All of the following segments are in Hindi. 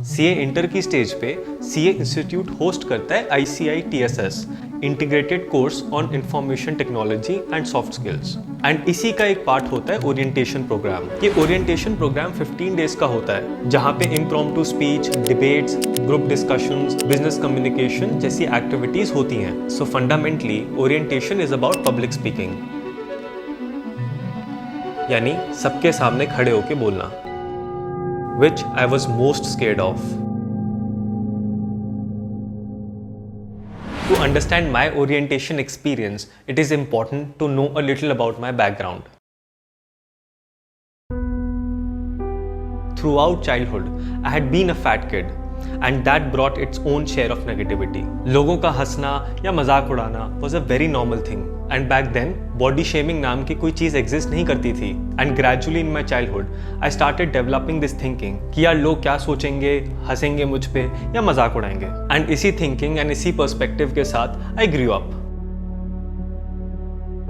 सीए इंटर की स्टेज पे सीए इंस्टीट्यूट होस्ट करता है ICITSS integrated course on information technology and soft skills. And इसी का एक पार्ट होता है ओरिएंटेशन प्रोग्राम। ये ओरिएंटेशन प्रोग्राम 15 डेज का होता है, जहाँ पे impromptu speech, debates, group discussions, business communication जैसी एक्टिविटीज होती हैं। सो fundamentally orientation is about public speaking, यानी सबके सामने खड़े होके बोलना, which I was most scared of. To understand my orientation experience, it is important to know a little about my background. Throughout childhood, I had been a fat kid, and that brought its own share of negativity. लोगों का हंसना या मजाक उड़ाना was a very normal thing. And back then, body shaming नाम की कोई चीज़ exist नहीं करती थी. And gradually in my childhood, I started developing this thinking कि यार लोग क्या सोचेंगे, हंसेंगे मुझ पे या मजाक उड़ाएंगे. And इसी thinking and इसी perspective के साथ I grew up.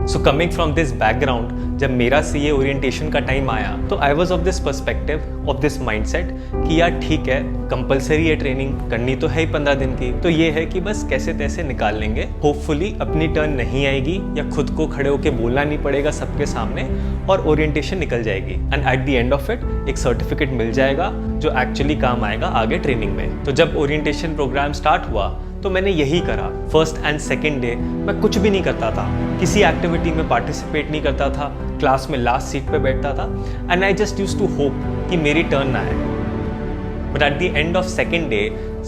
So coming from this background, जब मेरा CA ओरिएंटेशन का टाइम आया तो I was of this perspective, of this mindset कि यार ठीक है, कंपलसरी है ट्रेनिंग, करनी तो है ही 15 दिन की, तो ये है कि बस कैसे तैसे निकाल लेंगे, होपफुली अपनी टर्न नहीं आएगी या खुद को खड़े होके बोलना नहीं पड़ेगा सबके सामने और ओरिएंटेशन निकल जाएगी। And eight the end of it एक सर्टिफिकेट मिल जाएगा जो एक्चुअली काम आएगा आगे ट्रेनिंग में। तो जब ओरिएंटेशन प्रोग्राम स्टार्ट हुआ तो मैंने यही करा। फर्स्ट एंड सेकेंड डे मैं कुछ भी नहीं करता था, किसी एक्टिविटी में पार्टिसिपेट नहीं करता था, क्लास में लास्ट सीट पे बैठता था and I just used to hope कि मेरी टर्न ना आए। But at the end of second day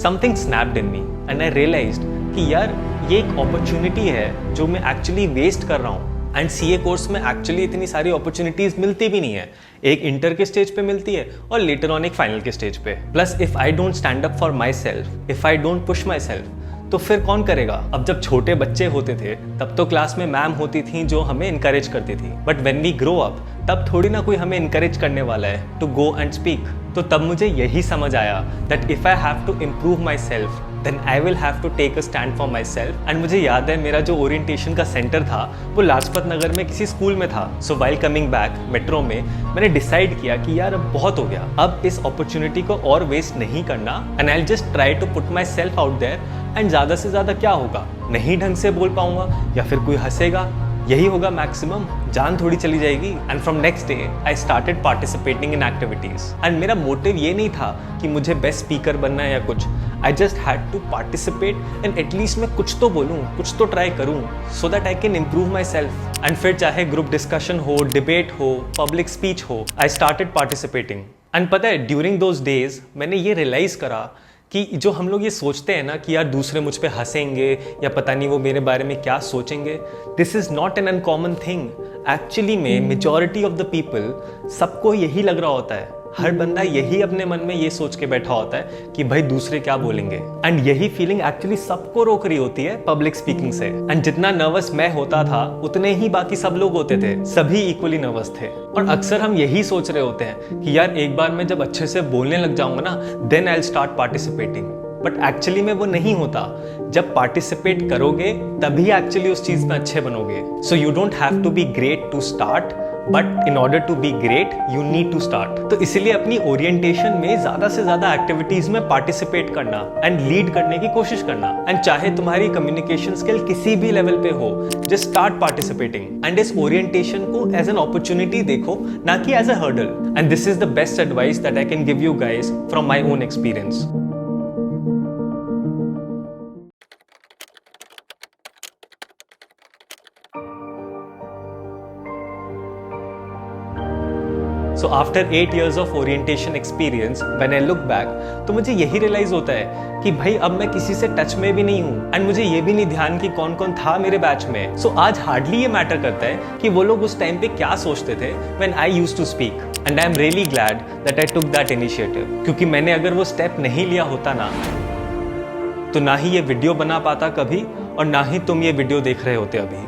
something snapped in me and I realized कि यार ये एक अपॉर्चुनिटी है जो मैं एक्चुअली वेस्ट कर रहा हूँ। एंड सीए कोर्स में एक्चुअली इतनी सारी अपॉर्चुनिटीज मिलती भी नहीं है, एक इंटर के स्टेज पे मिलती है और लेटर ऑन एक फाइनल के स्टेज पे। Plus if I don't stand up for my self, if I don't push my self, तो फिर कौन करेगा। अब जब छोटे बच्चे होते थे तब तो क्लास में मैम होती थी जो हमें इनकरेज करती थी, but when we grow up तब थोड़ी ना कोई हमें इनकरेज करने वाला है टू गो एंड स्पीक। तो तब मुझे यही समझ आया that if I have to improve myself then I will have to take a stand for myself. And मुझे याद है मेरा जो ओरिएंटेशन का सेंटर था वो लाजपत नगर में किसी स्कूल में था। So while coming back metro में मैंने डिसाइड किया कि यार अब बहुत हो गया, अब इस अपॉर्चुनिटी को और वेस्ट नहीं करना and I just try to put myself out there. And ज़्यादा से ज़्यादा क्या होगा, नहीं ढंग से बोल पाऊंगा या फिर कोई हंसेगा, यही होगा मैक्सिमम, जान थोड़ी चली जाएगी। And from next day I started participating in activities. And मेरा मोटिव ये नहीं था कि मुझे बेस्ट स्पीकर बनना है या कुछ, I just had to participate and at least मैं कुछ तो बोलूँ, कुछ तो ट्राई करूँ so that I can improve myself. And फिर चाहे ग्रुप डिस्कशन हो, डिबेट हो, पब्लिक स्पीच हो, आई स्टार्टेड पार्टिसिपेटिंग। एंड पता है ड्यूरिंग दोज डेज मैंने ये रियलाइज करा कि जो हम लोग ये सोचते हैं ना कि यार दूसरे मुझ पे हंसेंगे या पता नहीं वो मेरे बारे में क्या सोचेंगे, this is not an uncommon thing. Actually में मेजॉरिटी ऑफ द पीपल, सबको यही लग रहा होता है, हर बंदा यही अपने मन में ये सोच के बैठा होता है कि भाई दूसरे क्या बोलेंगे। एंड यही फीलिंग एक्चुअली सबको रोक रही होती है पब्लिक स्पीकिंग से। एंड जितना नर्वस मैं होता था उतने ही बाकी सब लोग होते थे, सभी इक्वली नर्वस थे। और अक्सर हम यही सोच रहे होते हैं कि यार एक बार मैं जब अच्छे से बोलने लग जाऊंगा ना then I will start participating. But actually में वो नहीं होता, जब पार्टिसिपेट करोगे तभी एक्चुअली उस चीज में अच्छे बनोगे। So you don't have to be great to start, but in order to be great you need to start. तो इसीलिए अपनी ओरिएंटेशन में ज्यादा से ज्यादा एक्टिविटीज में पार्टिसिपेट करना एंड लीड करने की कोशिश करना। एंड चाहे तुम्हारी कम्युनिकेशन स्किल किसी भी लेवल पे हो, जस्ट स्टार्ट पार्टिसिपेटिंग। एंड इस ओरिएंटेशन को एज एन अपॉर्चुनिटी देखो, ना कि as a hurdle. And this is the best advice that I can give you guys from my own experience. So after 8 years of orientation experience, when I look back, तो मुझे यही रियलाइज होता है कि भाई अब मैं किसी से टच में भी नहीं हूँ एंड मुझे ये भी नहीं ध्यान कि कौन कौन था मेरे बैच में। सो आज हार्डली ये मैटर करता है कि वो लोग उस टाइम पे क्या सोचते थे when I used to speak, and I am really glad that I took that initiative, क्योंकि मैंने अगर वो स्टेप नहीं लिया होता ना तो ना ही ये वीडियो बना पाता कभी और ना ही तुम ये वीडियो देख रहे होते अभी।